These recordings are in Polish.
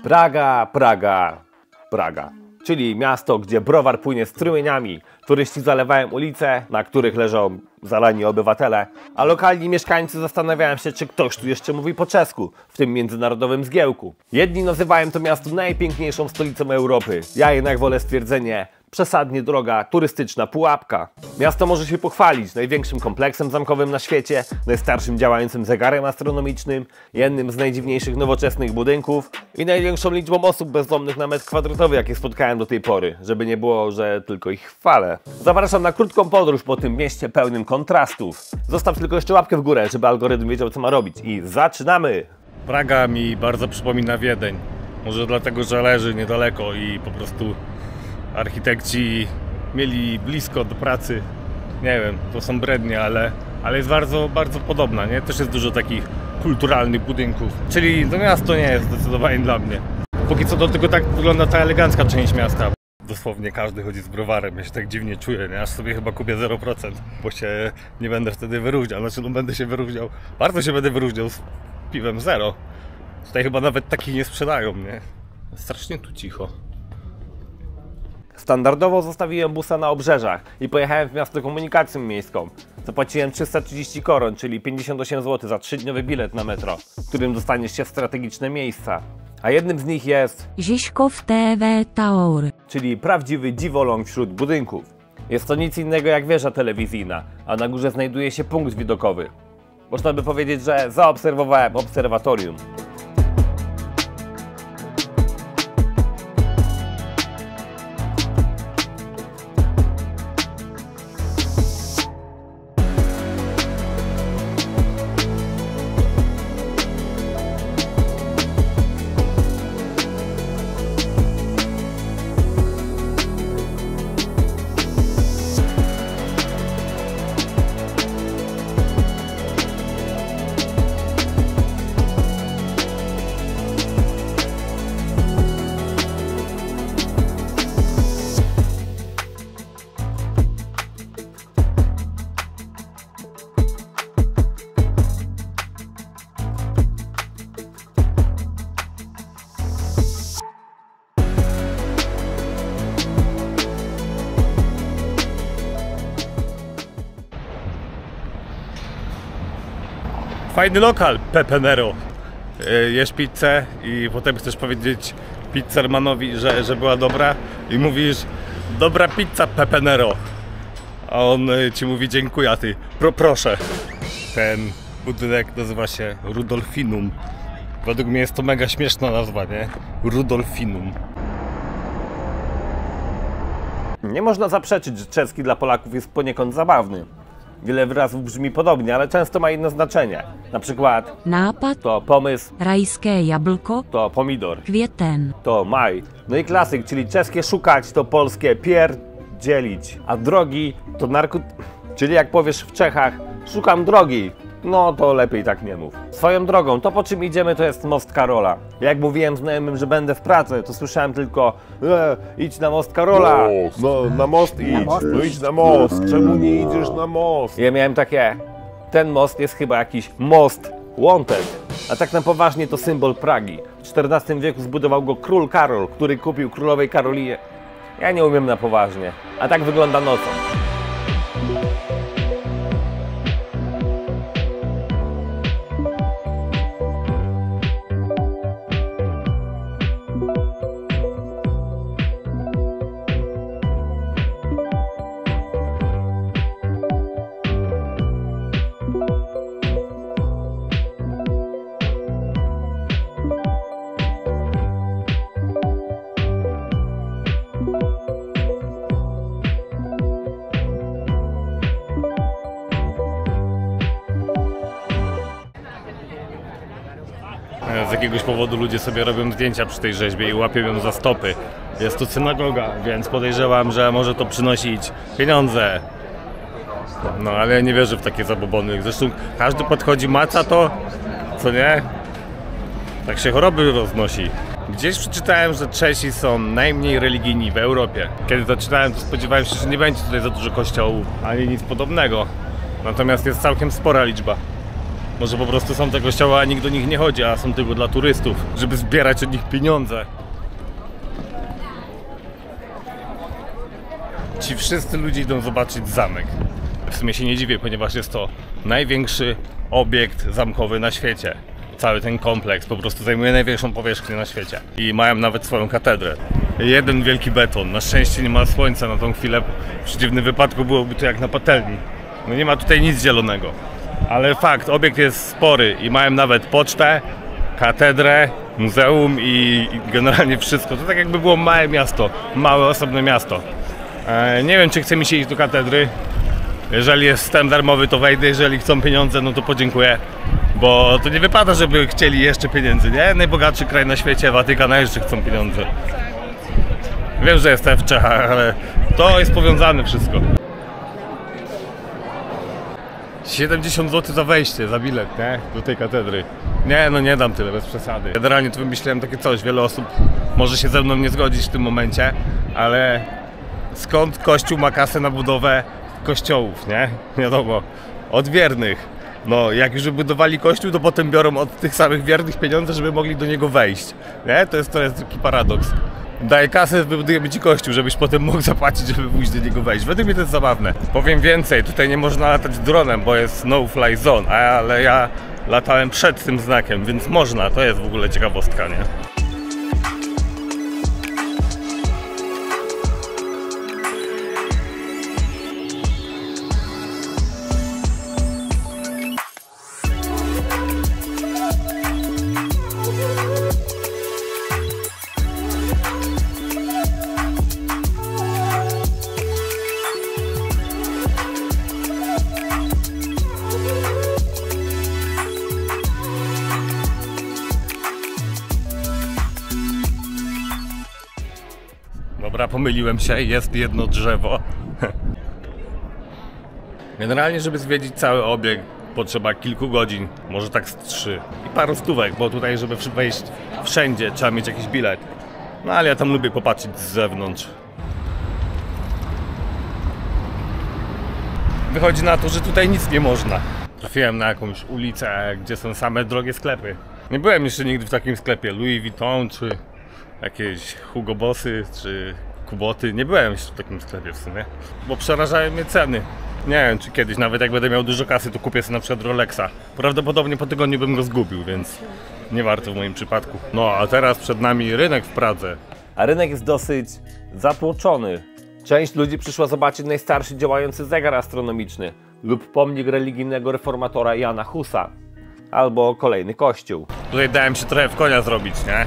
Praga, Praga, Praga. Czyli miasto, gdzie browar płynie strumieniami, turyści zalewają ulice, na których leżą zalani obywatele, a lokalni mieszkańcy zastanawiają się, czy ktoś tu jeszcze mówi po czesku, w tym międzynarodowym zgiełku. Jedni nazywają to miasto najpiękniejszą stolicą Europy, ja jednak wolę stwierdzenie przesadnie droga turystyczna pułapka. Miasto może się pochwalić największym kompleksem zamkowym na świecie, najstarszym działającym zegarem astronomicznym, jednym z najdziwniejszych nowoczesnych budynków i największą liczbą osób bezdomnych na metr kwadratowy, jakie spotkałem do tej pory, żeby nie było, że tylko ich chwalę. Zapraszam na krótką podróż po tym mieście pełnym kontrastów. Zostaw tylko jeszcze łapkę w górę, żeby algorytm wiedział, co ma robić, i zaczynamy! Praga mi bardzo przypomina Wiedeń. Może dlatego, że leży niedaleko i po prostu architekci mieli blisko do pracy. Nie wiem, to są brednie, ale jest bardzo, bardzo podobna, nie? Też jest dużo takich kulturalnych budynków. Czyli to miasto nie jest zdecydowanie dla mnie. Póki co to tylko tak wygląda ta elegancka część miasta. Dosłownie każdy chodzi z browarem, ja się tak dziwnie czuję, nie? Aż sobie chyba kupię 0%, bo się nie będę wtedy wyróżniał. Znaczy, no będę się wyróżniał, bardzo się będę wyróżniał z piwem 0. Tutaj chyba nawet takich nie sprzedają, nie? Strasznie tu cicho. Standardowo zostawiłem busa na obrzeżach i pojechałem w miasto komunikacją miejską. Zapłaciłem 330 koron, czyli 58 zł za 3-dniowy bilet na metro, którym dostaniesz się w strategiczne miejsca. A jednym z nich jest Žižkov TV Tower, czyli prawdziwy dziwoląg wśród budynków. Jest to nic innego jak wieża telewizyjna, a na górze znajduje się punkt widokowy. Można by powiedzieć, że zaobserwowałem obserwatorium. Fajny lokal, Pepe Nero. Jesz pizzę i potem chcesz powiedzieć pizzermanowi, że była dobra i mówisz: dobra pizza, Pepe Nero. A on ci mówi: dziękuję, a ty: proszę. Ten budynek nazywa się Rudolfinum. Według mnie jest to mega śmieszna nazwa, nie? Rudolfinum. Nie można zaprzeczyć, że czeski dla Polaków jest poniekąd zabawny. Wiele wyrazów brzmi podobnie, ale często ma inne znaczenie. Na przykład nápad, to pomysł, rajské jablko, to pomidor, květen, to maj. No i klasyk, czyli czeskie szukać, to polskie pierdzielić. A drogi to czyli jak powiesz w Czechach: szukam drogi, no to lepiej tak nie mów. Swoją drogą, to po czym idziemy, to jest most Karola. Jak mówiłem znajomym, że będę w pracy, to słyszałem tylko: idź na most Karola. No, na most idź, no idź na most, czemu nie idziesz na most? Ja miałem takie: ten most jest chyba jakiś most wanted. A tak na poważnie to symbol Pragi. W XIV wieku zbudował go król Karol, który kupił królowej Karolinie. Ja nie umiem na poważnie. A tak wygląda nocą. Z jakiegoś powodu ludzie sobie robią zdjęcia przy tej rzeźbie i łapią ją za stopy. Jest tu synagoga, więc podejrzewam, że może to przynosić pieniądze. No ale ja nie wierzę w takie zabobony. Zresztą każdy podchodzi, maca to, co nie? Tak się choroby roznosi. Gdzieś przeczytałem, że Czesi są najmniej religijni w Europie. Kiedy to czytałem, to spodziewałem się, że nie będzie tutaj za dużo kościołów, ani nic podobnego. Natomiast jest całkiem spora liczba. Może po prostu są te kościoły, a nikt do nich nie chodzi, a są tylko dla turystów, żeby zbierać od nich pieniądze. Ci wszyscy ludzie idą zobaczyć zamek. W sumie się nie dziwię, ponieważ jest to największy obiekt zamkowy na świecie. Cały ten kompleks po prostu zajmuje największą powierzchnię na świecie. I mają nawet swoją katedrę. Jeden wielki beton. Na szczęście nie ma słońca na tą chwilę. W przeciwnym wypadku byłoby to jak na patelni. No nie ma tutaj nic zielonego. Ale fakt, obiekt jest spory i mają nawet pocztę, katedrę, muzeum i generalnie wszystko. To tak jakby było małe miasto, małe osobne miasto. Nie wiem, czy chce mi się iść do katedry. Jeżeli jest wstęp darmowy, to wejdę, jeżeli chcą pieniądze, no to podziękuję. Bo to nie wypada, żeby chcieli jeszcze pieniędzy, nie? Najbogatszy kraj na świecie, Watykan, jeszcze chcą pieniądze. Wiem, że jestem w Czechach, ale to jest powiązane wszystko. 70 zł za wejście, za bilet, nie? Do tej katedry. Nie, no nie dam tyle, bez przesady. Generalnie to wymyśliłem takie coś, wiele osób może się ze mną nie zgodzić w tym momencie, ale skąd Kościół ma kasę na budowę kościołów, nie? Wiadomo, od wiernych. No, jak już budowali kościół, to potem biorą od tych samych wiernych pieniądze, żeby mogli do niego wejść. Nie? To jest taki paradoks. Daj kasę, wybudujemy ci kościół, żebyś potem mógł zapłacić, żeby pójść do niego wejść. Według mnie to jest zabawne. Powiem więcej, tutaj nie można latać dronem, bo jest no-fly zone, ale ja latałem przed tym znakiem, więc można. To jest w ogóle ciekawostka, nie? Dobra, pomyliłem się, jest jedno drzewo. Generalnie, żeby zwiedzić cały obiekt, potrzeba kilku godzin, może tak z 3 i paru stówek, bo tutaj, żeby wejść wszędzie, trzeba mieć jakiś bilet. No ale ja tam lubię popatrzeć z zewnątrz. Wychodzi na to, że tutaj nic nie można. Trafiłem na jakąś ulicę, gdzie są same drogie sklepy. Nie byłem jeszcze nigdy w takim sklepie Louis Vuitton, czy jakieś Hugo Bossy, czy Kuboty. Nie byłem jeszcze w takim sklepie w sumie, bo przerażają mnie ceny. Nie wiem, czy kiedyś, nawet jak będę miał dużo kasy, to kupię sobie na przykład Rolexa. Prawdopodobnie po tygodniu bym go zgubił, więc nie warto w moim przypadku. No, a teraz przed nami rynek w Pradze. A rynek jest dosyć zatłoczony. Część ludzi przyszła zobaczyć najstarszy działający zegar astronomiczny lub pomnik religijnego reformatora Jana Husa, albo kolejny kościół. Tutaj dałem się trochę w konia zrobić, nie?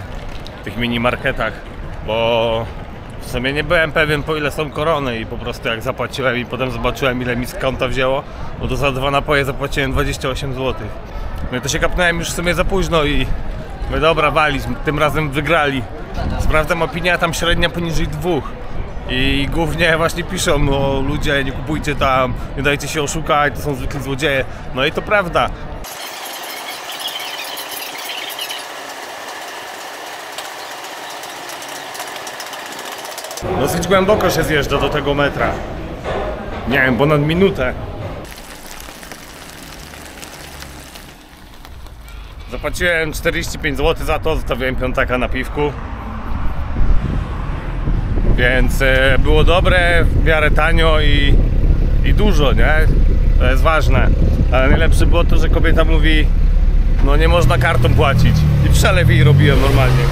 W tych mini marketach, bo w sumie nie byłem pewien, po ile są korony i po prostu jak zapłaciłem i potem zobaczyłem, ile mi z konta wzięło, no to za 2 napoje zapłaciłem 28 zł. No i to się kapnąłem już w sumie za późno i mówię, dobra, walić, tym razem wygrali. Sprawdzam opinię, a tam średnia poniżej 2. I głównie właśnie piszą, no ludzie, nie kupujcie tam, nie dajcie się oszukać, to są zwykli złodzieje. No i to prawda. Dosyć głęboko się zjeżdża do tego metra. Nie wiem, ponad minutę. Zapłaciłem 45 zł za to, zostawiłem piątaka na piwku. Więc było dobre, w miarę tanio i dużo, nie? To jest ważne. Ale najlepsze było to, że kobieta mówi, no nie można kartą płacić. I przelew jej robiłem normalnie.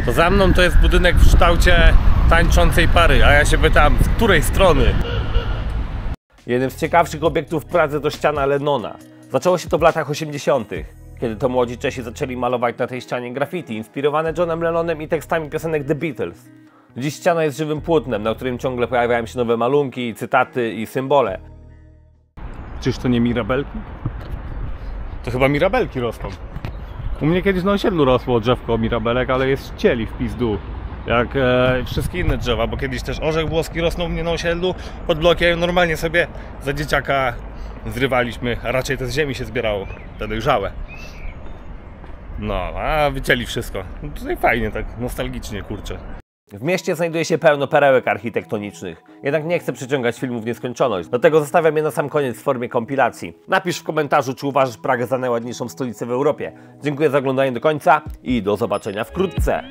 To za mną to jest budynek w kształcie tańczącej pary, a ja się pytam, z której strony? Jednym z ciekawszych obiektów w Pradze to ściana Lennona. Zaczęło się to w latach 80., kiedy to młodzi Czesi zaczęli malować na tej ścianie graffiti, inspirowane Johnem Lennonem i tekstami piosenek The Beatles. Dziś ściana jest żywym płótnem, na którym ciągle pojawiają się nowe malunki, cytaty i symbole. Czyż to nie mirabelki? To chyba mirabelki rosną. U mnie kiedyś na osiedlu rosło drzewko mirabelek, ale jest cieli w pizdu. Jak wszystkie inne drzewa, bo kiedyś też orzech włoski rosnął u mnie na osiedlu pod blokiem. Normalnie sobie za dzieciaka zrywaliśmy, a raczej to z ziemi się zbierało, te dojrzałe. No, a wycięli wszystko. No tutaj fajnie, tak nostalgicznie, kurczę. W mieście znajduje się pełno perełek architektonicznych, jednak nie chcę przyciągać filmu w nieskończoność, dlatego zostawiam je na sam koniec w formie kompilacji. Napisz w komentarzu, czy uważasz Pragę za najładniejszą stolicę w Europie. Dziękuję za oglądanie do końca i do zobaczenia wkrótce.